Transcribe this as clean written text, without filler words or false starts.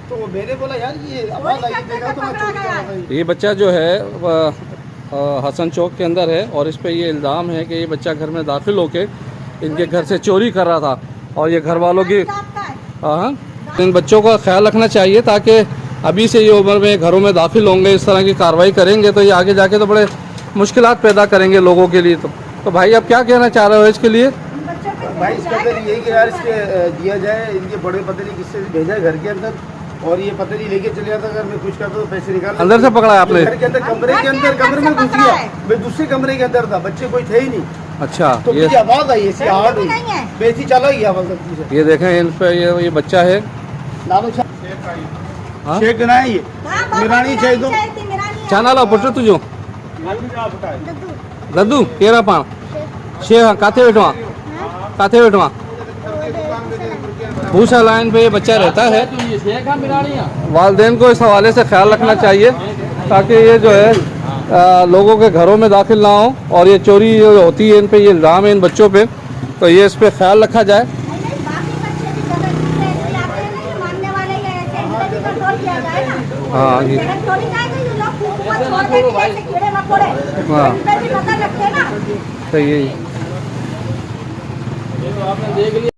तो मैंने बोला यार ये आवाज आई, देखा तो मैं चोरी कर रहा था। ये बच्चा जो है हसन चौक के अंदर है और इस पे ये इल्ज़ाम है कि ये बच्चा घर में दाखिल होके इनके घर से चोरी कर रहा था और ये घर वालों की हाँ इन बच्चों का ख्याल रखना चाहिए ताकि अभी से ये उम्र में घरों में दाखिल होंगे, इस तरह की कार्रवाई करेंगे तो ये आगे जाके तो बड़े मुश्किलात पैदा करेंगे लोगों के लिए। तो भाई आप क्या कहना चाह रहे हो इसके लिए? भाई इसके अंदर यही कि यार इसके दिया जाए, इनके बड़े पता नहीं किससे भेजा है घर के अंदर, और ये पता नहीं लेके चले जाता, अगर मैं कुछ करता तो पैसे निकाल अंदर से पकड़ा है आपने? घर के अंदर कमरे के अंदर, कमरे में घुस गया, मैं दूसरे कमरे के अंदर था, बच्चे कोई थे ही नहीं। अच्छा तो मुझे आवाज आई ऐसी हार्ड हुई, वैसी चला गया आवाज। ये देखें इन पे ये बच्चा है हाँ? शेख ना है ये मिरानी चाहिए तो क्या नाला पुट तुझो दद्दू केरा पाण शेख काथे बैठवा काथे बैठवा भूसा लाइन पे ये बच्चा रहता है। वालिदैन को इस हवाले से ख्याल रखना चाहिए ताकि ये जो है लोगों के घरों में दाखिल ना हो और ये चोरी होती है इन पे, ये इल्ज़ाम है इन बच्चों पे, तो ये इस पे ख्याल रखा जाए। हाँ जी हाँ, तो यही